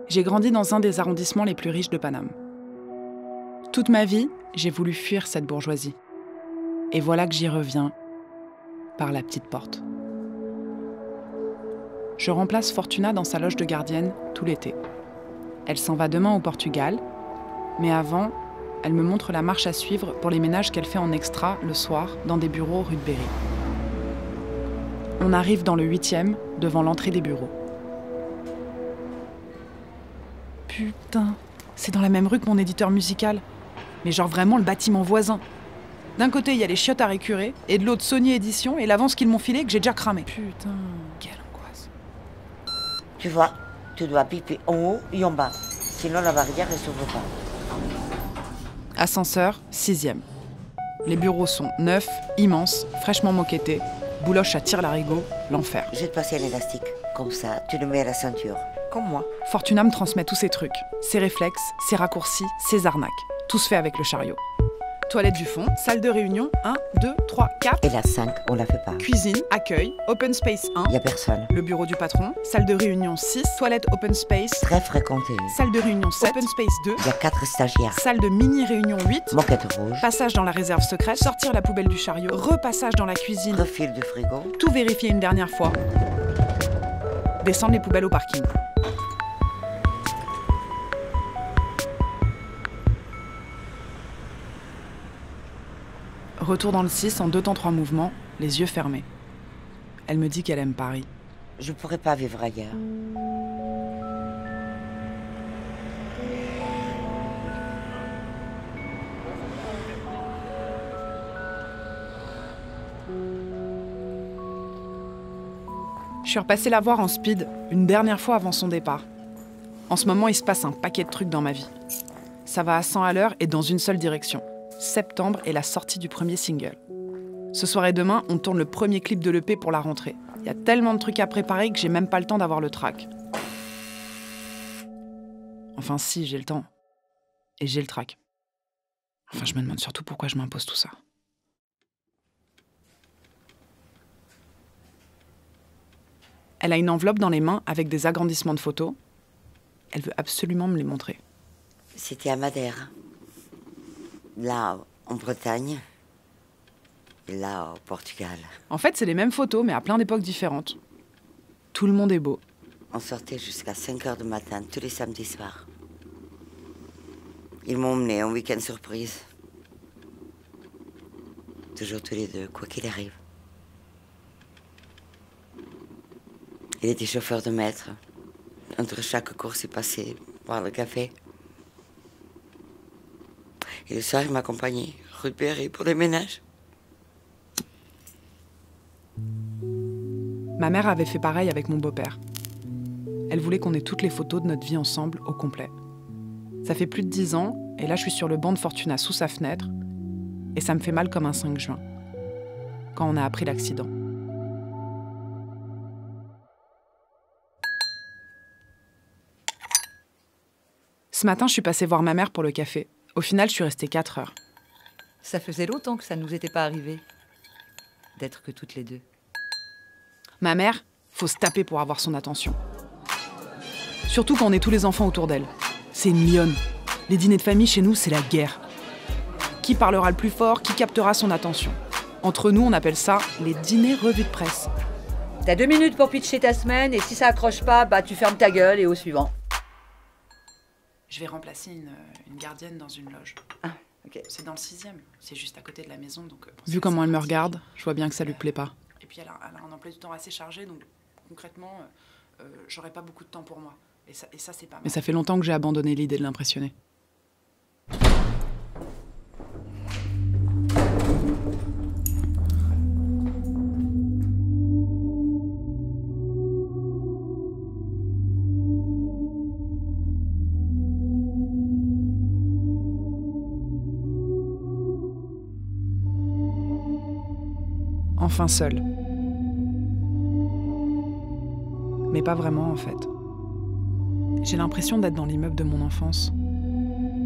J'ai grandi dans un des arrondissements les plus riches de Paname. Toute ma vie, j'ai voulu fuir cette bourgeoisie. Et voilà que j'y reviens, par la petite porte. Je remplace Fortuna dans sa loge de gardienne tout l'été. Elle s'en va demain au Portugal, mais avant, elle me montre la marche à suivre pour les ménages qu'elle fait en extra le soir dans des bureaux rue de Berry. On arrive dans le 8e, devant l'entrée des bureaux. Putain, c'est dans la même rue que mon éditeur musical. Mais genre vraiment le bâtiment voisin. D'un côté, il y a les chiottes à récurer, et de l'autre, Sony Édition et l'avance qu'ils m'ont filée que j'ai déjà cramé. Putain, quelle angoisse. Tu vois, tu dois piper en haut et en bas. Sinon, la barrière ne s'ouvre pas. Ascenseur, 6e. Les bureaux sont neufs, immenses, fraîchement moquettés. Bouloche à tire-larigot, l'enfer. Je vais te passer un élastique. Comme ça, tu le mets à la ceinture. Comme moi. Fortuna me transmet tous ses trucs. Ses réflexes, ses raccourcis, ses arnaques. Tout se fait avec le chariot. Toilette du fond, salle de réunion, 1, 2, 3, 4. Et la 5, on la fait pas. Cuisine, accueil, open space 1. Y a personne. Le bureau du patron, salle de réunion 6, toilette open space. Très fréquenté. Salle de réunion 7, open space 2. Il y a 4 stagiaires. Salle de mini-réunion 8. Moquette rouge. Passage dans la réserve secrète, sortir la poubelle du chariot, repassage dans la cuisine. Refil du frigo. Tout vérifier une dernière fois. Descendre les poubelles au parking. Retour dans le 6 en 2 temps 3 mouvements, les yeux fermés. Elle me dit qu'elle aime Paris. Je pourrais pas vivre ailleurs. Je suis repassée la voir en speed, une dernière fois avant son départ. En ce moment, il se passe un paquet de trucs dans ma vie. Ça va à 100 à l'heure et dans une seule direction. Septembre est la sortie du premier single. Ce soir et demain, on tourne le premier clip de l'EP pour la rentrée. Il y a tellement de trucs à préparer que j'ai même pas le temps d'avoir le track. Enfin si, j'ai le temps. Et j'ai le track. Enfin, je me demande surtout pourquoi je m'impose tout ça. Elle a une enveloppe dans les mains avec des agrandissements de photos. Elle veut absolument me les montrer. C'était à Madère. Là, en Bretagne. Et là, au Portugal. En fait, c'est les mêmes photos, mais à plein d'époques différentes. Tout le monde est beau. On sortait jusqu'à 5h du matin, tous les samedis soirs. Ils m'ont emmené en week-end surprise. Toujours tous les deux, quoi qu'il arrive. Il était chauffeur de maître. Entre chaque course, il passait boire le café. Et le soir, il m'accompagnait rue de Berry pour des ménages. Ma mère avait fait pareil avec mon beau-père. Elle voulait qu'on ait toutes les photos de notre vie ensemble au complet. Ça fait plus de 10 ans, et là je suis sur le banc de Fortuna sous sa fenêtre, et ça me fait mal comme un 5 juin, quand on a appris l'accident. Ce matin, je suis passée voir ma mère pour le café. Au final, je suis restée 4 heures. Ça faisait longtemps que ça ne nous était pas arrivé, d'être que toutes les deux. Ma mère, faut se taper pour avoir son attention. Surtout quand on est tous les enfants autour d'elle. C'est une lionne. Les dîners de famille chez nous, c'est la guerre. Qui parlera le plus fort, qui captera son attention. Entre nous, on appelle ça les dîners revues de presse. T'as 2 minutes pour pitcher ta semaine, et si ça accroche pas, bah tu fermes ta gueule et au suivant. Je vais remplacer une gardienne dans une loge. Ah, ok. C'est dans le 6e, c'est juste à côté de la maison. Donc, vu comment elle me regarde, je vois bien que ça lui plaît pas. Et puis elle a un emploi du temps assez chargé, donc concrètement, j'aurai pas beaucoup de temps pour moi. Et ça c'est pas mal. Mais ça fait longtemps que j'ai abandonné l'idée de l'impressionner. Enfin seule. Mais pas vraiment en fait. J'ai l'impression d'être dans l'immeuble de mon enfance.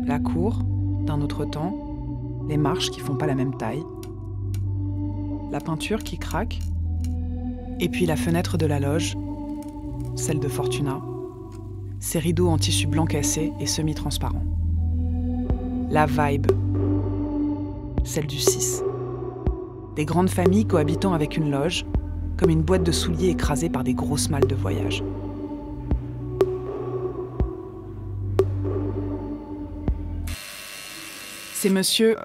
La cour, d'un autre temps, les marches qui font pas la même taille, la peinture qui craque, et puis la fenêtre de la loge, celle de Fortuna, ses rideaux en tissu blanc cassé et semi-transparent. La vibe, celle du 6. Des grandes familles cohabitant avec une loge, comme une boîte de souliers écrasée par des grosses malles de voyage. Ces messieurs,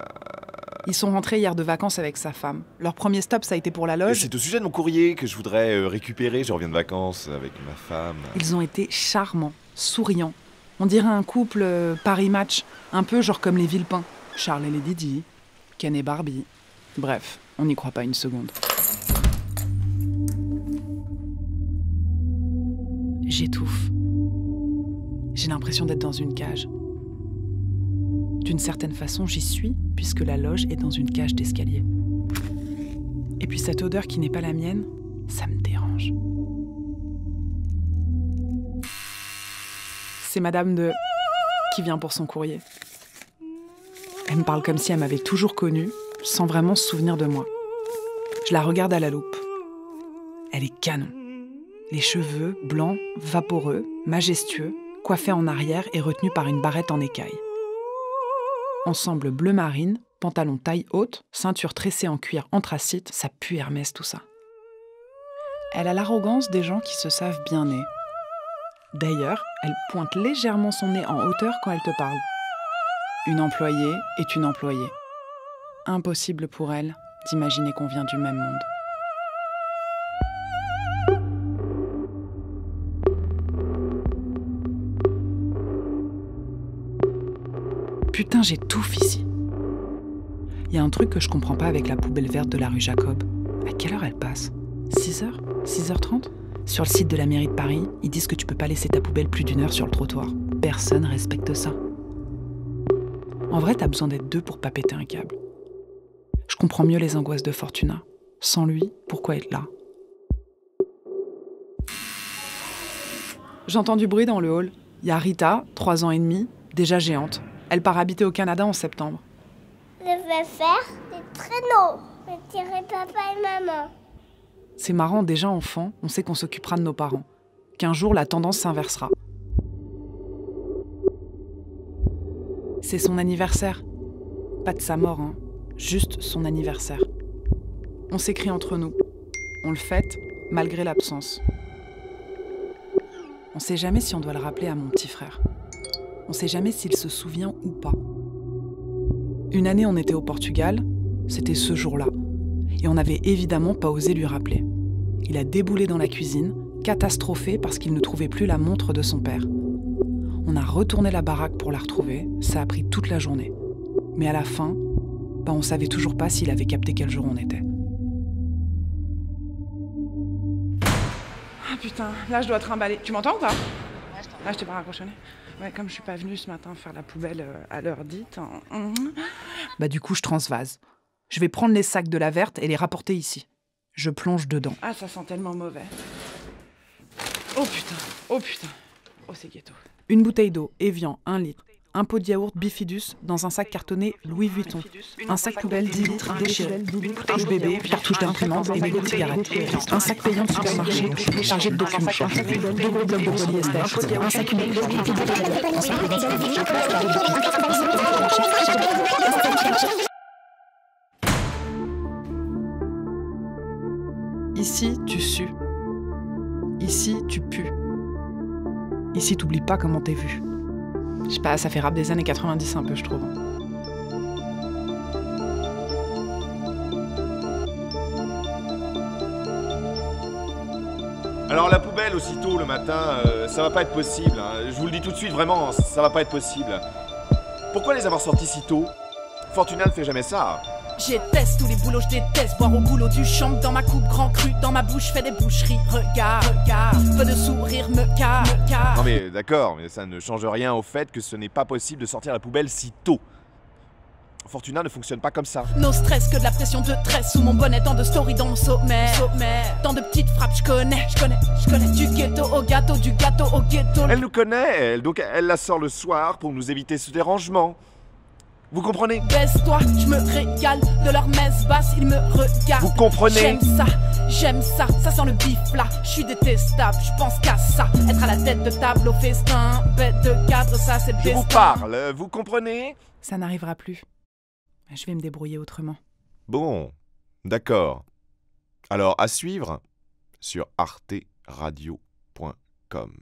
ils sont rentrés hier de vacances avec sa femme. Leur premier stop, ça a été pour la loge. C'est au sujet de mon courrier que je voudrais récupérer. Je reviens de vacances avec ma femme. Ils ont été charmants, souriants. On dirait un couple Paris Match, un peu genre comme les Villepin. Charles et Lady Di, Ken et Barbie. Bref, on n'y croit pas une seconde. J'étouffe. J'ai l'impression d'être dans une cage. D'une certaine façon, j'y suis, puisque la loge est dans une cage d'escalier. Et puis cette odeur qui n'est pas la mienne, ça me dérange. C'est Madame de... qui vient pour son courrier. Elle me parle comme si elle m'avait toujours connue, sans vraiment se souvenir de moi. Je la regarde à la loupe. Elle est canon. Les cheveux, blancs, vaporeux, majestueux, coiffés en arrière et retenus par une barrette en écaille. Ensemble bleu marine, pantalon taille haute, ceinture tressée en cuir anthracite, ça pue Hermès tout ça. Elle a l'arrogance des gens qui se savent bien nés. D'ailleurs, elle pointe légèrement son nez en hauteur quand elle te parle. Une employée est une employée. Impossible pour elle d'imaginer qu'on vient du même monde. Putain, j'étouffe ici. Il y a un truc que je comprends pas avec la poubelle verte de la rue Jacob. À quelle heure elle passe ? 6h ? 6h30 ? Sur le site de la mairie de Paris, ils disent que tu peux pas laisser ta poubelle plus d'1 heure sur le trottoir. Personne respecte ça. En vrai, t'as besoin d'être deux pour pas péter un câble. Je comprends mieux les angoisses de Fortuna. Sans lui, pourquoi être là ? J'entends du bruit dans le hall. Il y a Rita, 3 ans et demi, déjà géante. Elle part habiter au Canada en septembre. Je vais faire des traîneaux. Je dirai papa et maman. C'est marrant, déjà enfant, on sait qu'on s'occupera de nos parents. Qu'un jour, la tendance s'inversera. C'est son anniversaire. Pas de sa mort, hein. Juste son anniversaire. On s'écrit entre nous. On le fête, malgré l'absence. On sait jamais si on doit le rappeler à mon petit frère. On sait jamais s'il se souvient ou pas. Une année, on était au Portugal, c'était ce jour-là. Et on n'avait évidemment pas osé lui rappeler. Il a déboulé dans la cuisine, catastrophé parce qu'il ne trouvait plus la montre de son père. On a retourné la baraque pour la retrouver, ça a pris toute la journée. Mais à la fin, on savait toujours pas s'il avait capté quel jour on était. Ah putain, là je dois trimballer. Tu m'entends ou pas ? Là je t'ai pas raccrochonné. Ouais, comme je suis pas venue ce matin faire la poubelle à l'heure dite, du coup je transvase. Je vais prendre les sacs de la verte et les rapporter ici. Je plonge dedans. Ah, ça sent tellement mauvais. Oh putain, oh putain. Oh, c'est ghetto. Une bouteille d'eau, Evian, 1 litre. Un pot de yaourt Bifidus dans un sac cartonné Louis Vuitton. Un sac poubelle 10 litres déchiré. Une bouteille bébé, cartouche d'imprimante et mégots de cigarettes. Un sac payant de supermarché chargé de documents. 2 gros blocs de polyester. Un sac Ici, tu sues. Ici, tu pues. Ici, t'oublies pas comment t'es vu. Je sais pas, ça fait rap des années 90 un peu, je trouve. Alors la poubelle aussitôt le matin, ça va pas être possible. Hein. Je vous le dis tout de suite, vraiment, ça va pas être possible. Pourquoi les avoir sortis si tôt ? Fortuna ne fait jamais ça. Je déteste tous les boulots, je déteste boire au goulot du champ. Dans ma coupe grand cru, dans ma bouche fais des boucheries. Regarde, peu de sourire me casse. Non mais d'accord, mais ça ne change rien au fait que ce n'est pas possible de sortir la poubelle si tôt. Fortuna ne fonctionne pas comme ça. No stress que de la pression de tresse sous mon bonnet, tant de story dans mon sommet. Tant de petites frappes, je connais. Du ghetto au gâteau, du gâteau au ghetto. Elle nous connaît, elle, donc elle la sort le soir pour nous éviter ce dérangement. Vous comprenez? Baisse-toi, je me régale de leur messe basse, ils me regardent. Vous comprenez? J'aime ça, ça sent le bif là. Je suis détestable, je pense qu'à ça. Être à la tête de table au festin, bête de cadre, ça c'est le Je destin. vous parle, vous comprenez? Ça n'arrivera plus. Je vais me débrouiller autrement. Bon, d'accord. Alors, à suivre sur arteradio.com.